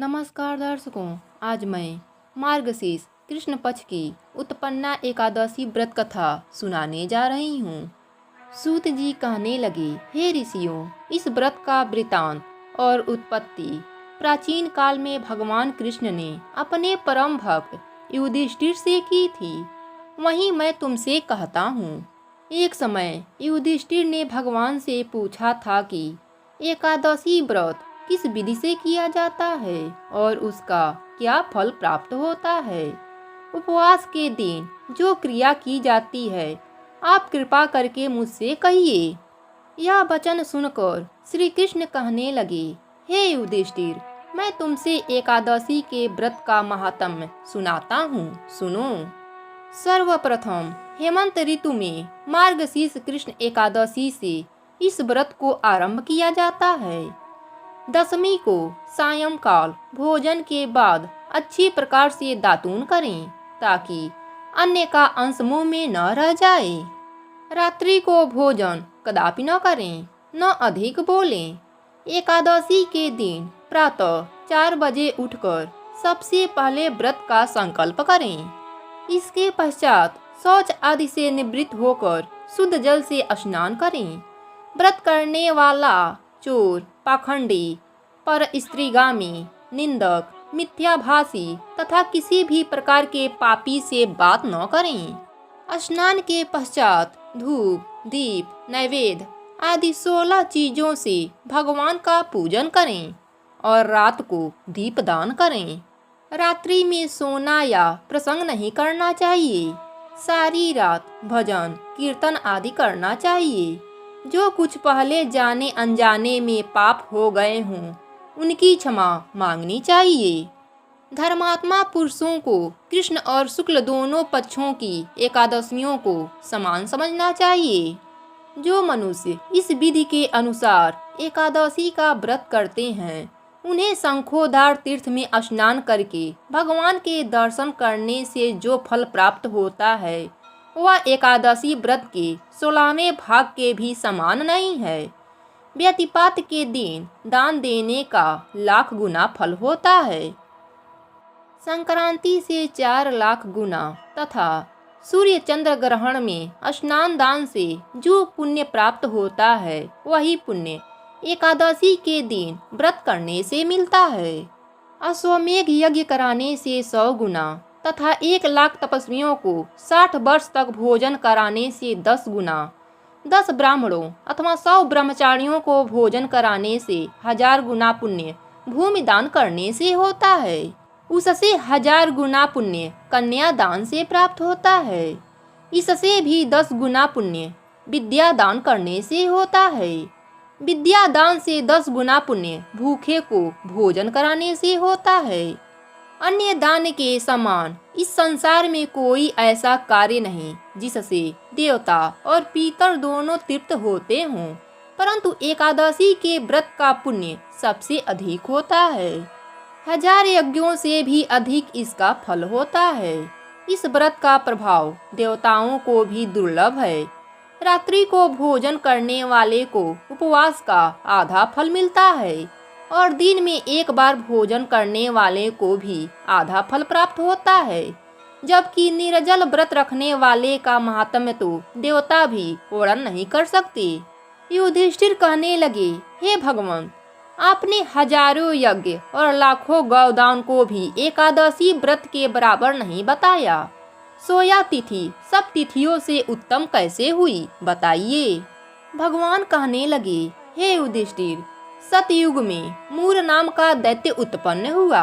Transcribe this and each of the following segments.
नमस्कार दर्शकों, आज मैं मार्गशीर्ष कृष्ण पक्ष की उत्पन्ना एकादशी व्रत कथा सुनाने जा रही हूँ। सूत जी कहने लगे, हे ऋषियों, इस व्रत का वृतांत और उत्पत्ति प्राचीन काल में भगवान कृष्ण ने अपने परम भक्त युधिष्ठिर से की थी। वहीं मैं तुमसे कहता हूँ। एक समय युधिष्ठिर ने भगवान से पूछा था कि एकादशी व्रत किस विधि से किया जाता है और उसका क्या फल प्राप्त होता है। उपवास के दिन जो क्रिया की जाती है, आप कृपा करके मुझसे कहिए। यह वचन सुनकर श्री कृष्ण कहने लगे, हे युधिष्ठिर, मैं तुमसे एकादशी के व्रत का महात्म्य सुनाता हूँ, सुनो। सर्वप्रथम हेमंत ऋतु में मार्गशीर्ष कृष्ण एकादशी से इस व्रत को आरंभ किया जाता है। दशमी को सायंकाल भोजन के बाद अच्छी प्रकार से दातून करें ताकि अन्न का अंश मुंह में न रह जाए। रात्रि को भोजन कदापि न करें, न अधिक बोलें। एकादशी के दिन प्रातः 4 बजे उठकर सबसे पहले व्रत का संकल्प करें। इसके पश्चात शौच आदि से निवृत्त होकर शुद्ध जल से स्नान करें। व्रत करने वाला चोर, पाखंडी, पर स्त्रीगामी, निंदक, मिथ्याभाषी तथा किसी भी प्रकार के पापी से बात न करें। स्नान के पश्चात धूप, दीप, नैवेद्य आदि 16 चीजों से भगवान का पूजन करें और रात को दीपदान करें। रात्रि में सोना या प्रसंग नहीं करना चाहिए। सारी रात भजन, कीर्तन आदि करना चाहिए। जो कुछ पहले जाने अनजाने में पाप हो गए हों, उनकी क्षमा मांगनी चाहिए। धर्मात्मा पुरुषों को कृष्ण और शुक्ल दोनों पक्षों की एकादशियों को समान समझना चाहिए। जो मनुष्य इस विधि के अनुसार एकादशी का व्रत करते हैं, उन्हें शंखोधार तीर्थ में स्नान करके भगवान के दर्शन करने से जो फल प्राप्त होता है, वह एकादशी व्रत के 16वें भाग के भी समान नहीं है। व्यतिपात के दिन दान देने का लाख गुना फल होता है। संक्रांति से 4 लाख गुना तथा सूर्य चंद्र ग्रहण में स्नान दान से जो पुण्य प्राप्त होता है, वही पुण्य एकादशी के दिन व्रत करने से मिलता है। अश्वमेघ यज्ञ कराने से 100 गुना तथा 1 लाख तपस्वियों को 60 वर्ष तक भोजन कराने से 10 गुना, 10 ब्राह्मणों अथवा 100 ब्रह्मचारियों को भोजन कराने से 1000 गुना पुण्य भूमि दान करने से होता है। उससे 1000 गुना पुण्य कन्या दान से प्राप्त होता है। इससे भी 10 गुना पुण्य विद्या दान करने से होता है। विद्या दान से 10 गुना पुण्य भूखे को भोजन कराने से होता है। अन्य दान के समान इस संसार में कोई ऐसा कार्य नहीं जिससे देवता और पितर दोनों तृप्त होते हों, परंतु एकादशी के व्रत का पुण्य सबसे अधिक होता है। 1000 यज्ञों से भी अधिक इसका फल होता है। इस व्रत का प्रभाव देवताओं को भी दुर्लभ है। रात्रि को भोजन करने वाले को उपवास का आधा फल मिलता है और दिन में 1 बार भोजन करने वाले को भी आधा फल प्राप्त होता है। जबकि निर्जल व्रत रखने वाले का महात्म्य तो देवता भी वर्णन नहीं कर सकते। युधिष्ठिर कहने लगे, हे भगवान, आपने हजारों यज्ञ और लाखों गौदान को भी एकादशी व्रत के बराबर नहीं बताया। सोया तिथि सब तिथियों से उत्तम कैसे हुई, बताइए। भगवान कहने लगे, हे युधिष्ठिर, सतयुग में मूर नाम का दैत्य उत्पन्न हुआ।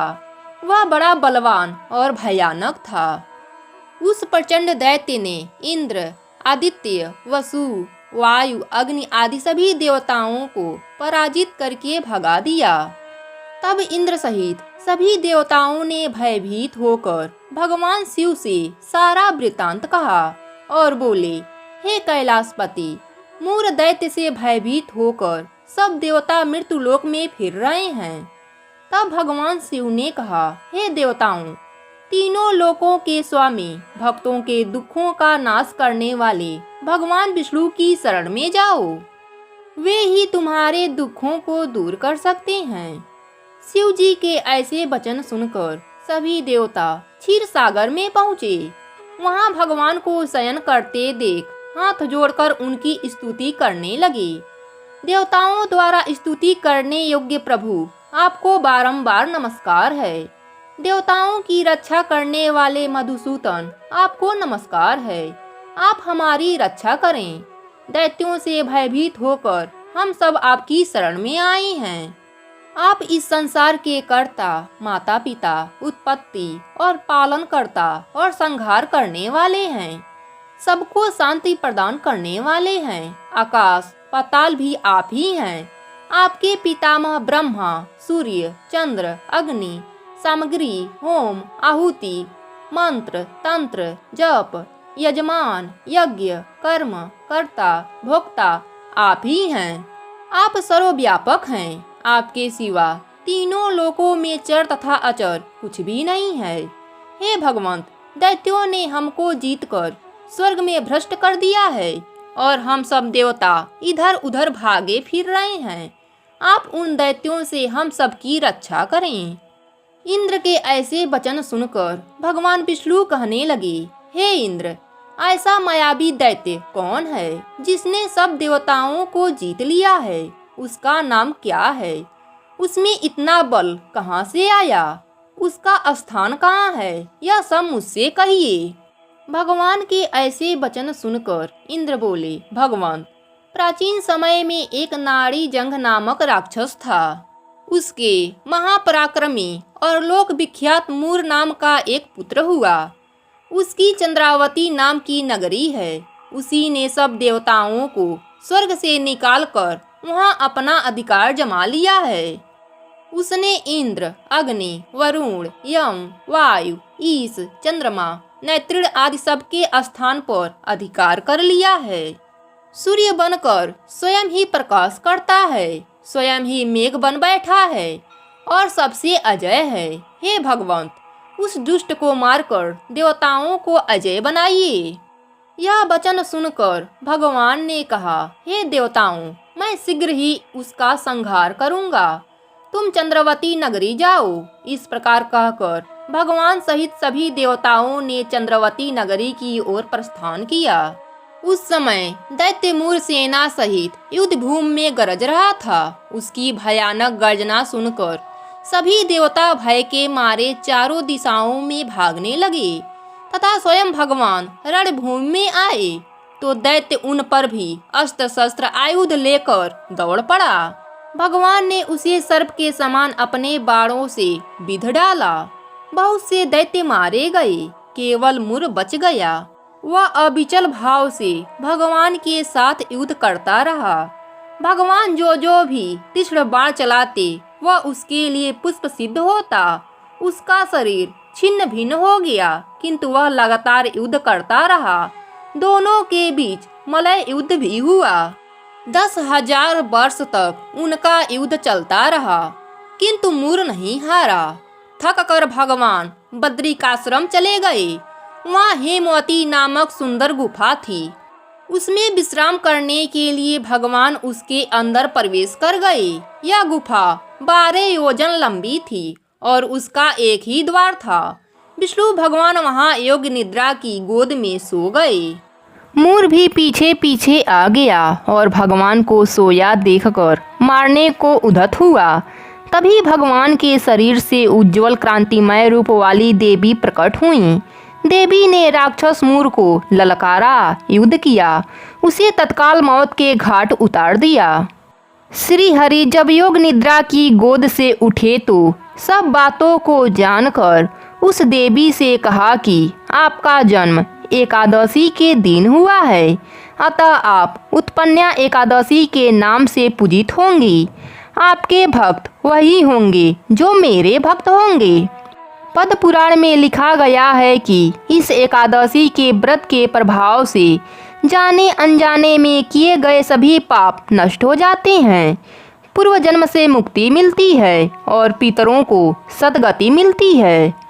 वह बड़ा बलवान और भयानक था। उस प्रचंड दैत्य ने इंद्र, आदित्य, वसु, वायु, अग्नि आदि सभी देवताओं को पराजित करके भगा दिया। तब इंद्र सहित सभी देवताओं ने भयभीत होकर भगवान शिव से सारा वृतांत कहा और बोले, हे कैलाशपति, मूर दैत्य से भयभीत होकर सब देवता मृत्युलोक में फिर रहे हैं। तब भगवान शिव ने कहा, हे देवताओं, तीनों लोकों के स्वामी, भक्तों के दुखों का नाश करने वाले भगवान विष्णु की शरण में जाओ। वे ही तुम्हारे दुखों को दूर कर सकते हैं। शिव जी के ऐसे वचन सुनकर सभी देवता क्षीर सागर में पहुँचे। वहाँ भगवान को शयन करते देख हाथ जोड़कर उनकी स्तुति करने लगे। देवताओं द्वारा स्तुति करने योग्य प्रभु, आपको बारंबार नमस्कार है। देवताओं की रक्षा करने वाले मधुसूदन, आपको नमस्कार है। आप हमारी रक्षा करें। दैत्यों से भयभीत होकर हम सब आपकी शरण में आए हैं। आप इस संसार के कर्ता, माता पिता, उत्पत्ति और पालन करता और संहार करने वाले हैं। सबको शांति प्रदान करने वाले हैं। आकाश पाताल भी आप ही हैं। आपके पितामह ब्रह्मा, सूर्य, चंद्र, अग्नि, सामग्री, होम, आहुति, मंत्र, तंत्र, जप, यजमान, यज्ञ, कर्म, कर्ता, भोक्ता आप ही हैं। आप सर्वव्यापक हैं। आपके सिवा तीनों लोकों में चर तथा अचर कुछ भी नहीं है। हे भगवंत, दैत्यों ने हमको जीतकर स्वर्ग में भ्रष्ट कर दिया है और हम सब देवता इधर उधर भागे फिर रहे हैं। आप उन दैत्यों से हम सबकी रक्षा करें। इंद्र के ऐसे वचन सुनकर भगवान विष्णु कहने लगे, हे इंद्र, ऐसा मायावी दैत्य कौन है जिसने सब देवताओं को जीत लिया है? उसका नाम क्या है? उसमें इतना बल कहाँ से आया? उसका स्थान कहाँ है? यह सब मुझसे कहिए। भगवान के ऐसे वचन सुनकर इंद्र बोले, भगवान, प्राचीन समय में एक नाड़ी जंघ नामक राक्षस था। उसके महापराक्रमी और लोक विख्यात मूर नाम का एक पुत्र हुआ। उसकी चंद्रावती नाम की नगरी है। उसी ने सब देवताओं को स्वर्ग से निकालकर वहां अपना अधिकार जमा लिया है। उसने इंद्र, अग्नि, वरुण, यम, वायु, ईश, चंद्रमा, नैत्रिण आदि सबके स्थान पर अधिकार कर लिया है। सूर्य बनकर स्वयं ही प्रकाश करता है, स्वयं ही मेघ बन बैठा है और सबसे अजय है। हे भगवंत, उस दुष्ट को मारकर देवताओं को अजय बनाइए। यह वचन सुनकर भगवान ने कहा, हे देवताओं, मैं शीघ्र ही उसका संहार करूंगा। तुम चंद्रवती नगरी जाओ। इस प्रकार कहकर भगवान सहित सभी देवताओं ने चंद्रवती नगरी की ओर प्रस्थान किया। उस समय दैत्य मूर सेना सहित युद्ध भूमि में गरज रहा था। उसकी भयानक गर्जना सुनकर सभी देवता भय के मारे चारों दिशाओं में भागने लगे तथा स्वयं भगवान रणभूमि में आए तो दैत्य उन पर भी अस्त्र शस्त्र आयुध लेकर दौड़ पड़ा। भगवान ने उसे सर्प के समान अपने बाणों से बिध डाला। बहुत से दैत्य मारे गए, केवल मूर बच गया। वह अविचल भाव से भगवान के साथ युद्ध करता रहा। भगवान जो भी तीक्ष्ण बाण चलाते वह उसके लिए पुष्प सिद्ध होता। उसका शरीर छिन्न भिन्न हो गया, किंतु वह लगातार युद्ध करता रहा। दोनों के बीच मलय युद्ध भी हुआ। 10,000 वर्ष तक उनका युद्ध चलता रहा, किंतु मूर नहीं हारा। थक कर भगवान बद्रिकाश्रम चले गए। वहाँ हेमवती नामक सुंदर गुफा थी। उसमें विश्राम करने के लिए भगवान उसके अंदर प्रवेश कर गए। यह गुफा 12 योजन लंबी थी और उसका एक ही द्वार था। विष्णु भगवान वहाँ योग निद्रा की गोद में सो गए। मूर भी पीछे पीछे आ गया और भगवान को सोया देखकर मारने को उद्यत हुआ। तभी भगवान के शरीर से उज्जवल क्रांतिमय रूप वाली देवी प्रकट हुई। देवी ने राक्षस मूर को ललकारा, युद्ध किया, उसे तत्काल मौत के घाट उतार दिया। श्री हरि जब योग निद्रा की गोद से उठे तो सब बातों को जानकर उस देवी से कहा कि आपका जन्म एकादशी के दिन हुआ है, अतः आप उत्पन्ना एकादशी के नाम से पूजित होंगी। आपके भक्त वही होंगे जो मेरे भक्त होंगे। पद्म पुराण में लिखा गया है कि इस एकादशी के व्रत के प्रभाव से जाने अनजाने में किए गए सभी पाप नष्ट हो जाते हैं, पूर्व जन्म से मुक्ति मिलती है और पितरों को सद्गति मिलती है।